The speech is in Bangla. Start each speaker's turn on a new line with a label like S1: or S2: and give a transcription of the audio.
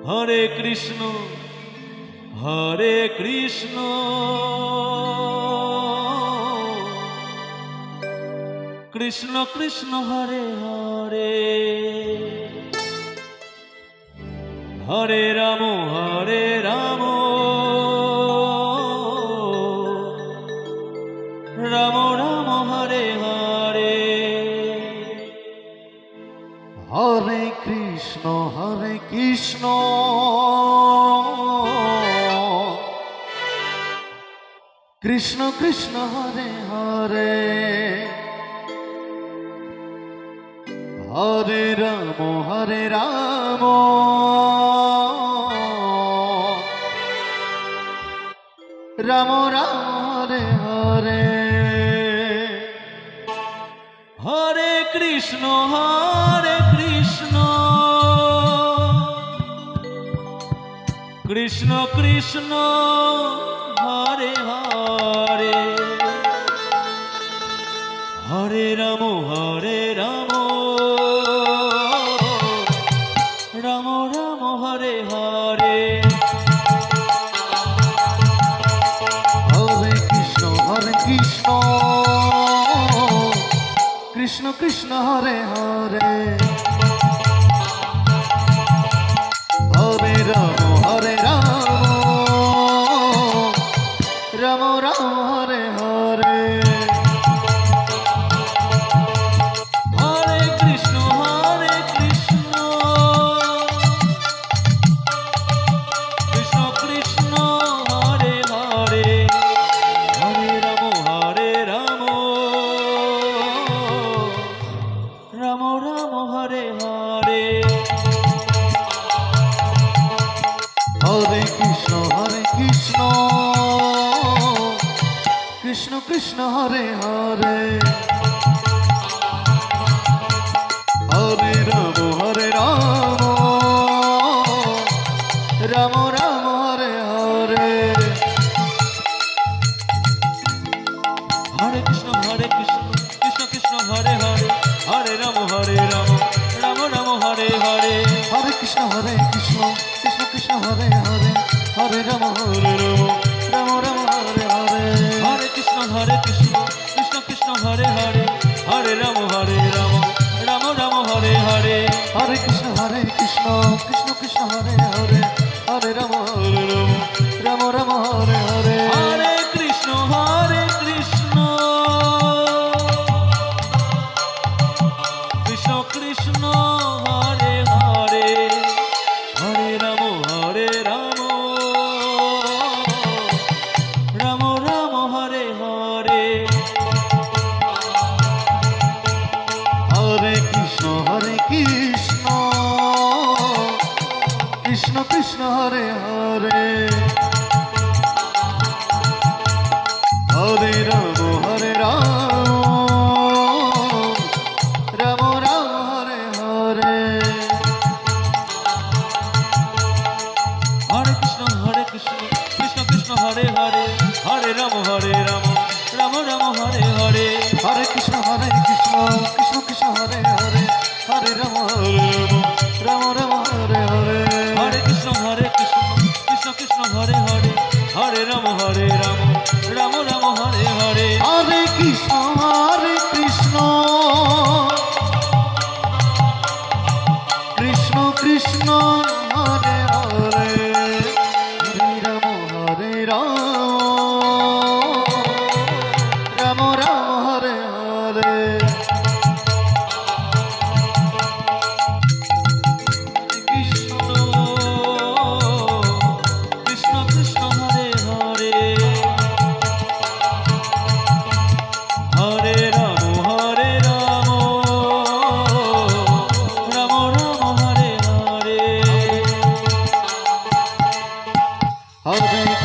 S1: হরে কৃষ্ণ হরে কৃষ্ণ কৃষ্ণ কৃষ্ণ হরে হরে হরে রাম রাম রাম হরে হরে
S2: হরে কৃষ্ণ কৃষ্ণ কৃষ্ণ হরে হরে হরে রাম রাম রাম হরে হরে
S1: হরে কৃষ্ণ কৃষ্ণ কৃষ্ণ হরে হরে হরে রাম রাম রাম হরে হরে
S2: হরে কৃষ্ণ কৃষ্ণ কৃষ্ণ হরে হরে হরে রাম রাম রাম হরে হরে
S1: হরে কৃষ্ণ কৃষ্ণ কৃষ্ণ হরে হরে হরে রাম রাম রাম হরে হরে
S2: হরে কৃষ্ণ কৃষ্ণ কৃষ্ণ হরে হরে হরে রাম রাম রাম হরে হরে
S1: হরে কৃষ্ণ কৃষ্ণ কৃষ্ণ হরে হরে হরে রাম রাম রাম হরে হরে
S2: হরে কৃষ্ণ কৃষ্ণ কৃষ্ণ হরে হরে হরে রাম রাম রাম হরে হরে
S1: হরে কৃষ্ণ কৃষ্ণ কৃষ্ণ হরে হরে হরে রাম রাম রাম হরে হরে
S2: হরে কৃষ্ণ কৃষ্ণ কৃষ্ণ হরে হরে হরে রাম রাম রাম হরে হরে
S1: হরে কৃষ্ণ কৃষ্ণ কৃষ্ণ হরে হরে হরে রাম রাম রাম হরে হরে
S2: হরে কৃষ্ণ কৃষ্ণ কৃষ্ণ হরে হরে হরে রাম রাম রাম হরে হরে
S1: হরে কৃষ্ণ কৃষ্ণ কৃষ্ণ হরে হরে হরে রাম রাম রাম হরে হরে
S2: হরে কৃষ্ণ কৃষ্ণ কৃষ্ণ হরে হরে হরে রাম রাম রাম হরে হরে
S1: হরে কৃষ্ণ কৃষ্ণ কৃষ্ণ হরে হরে হরে রাম রাম রাম হরে হরে
S2: হরে কৃষ্ণ কৃষ্ণ কৃষ্ণ হরে হরে হরে রাম রাম রাম হরে হরে
S1: কৃষ্ণ কৃষ্ণ কৃষ্ণ হরে হরে হরে রাম রাম রাম হরে হরে
S2: হরে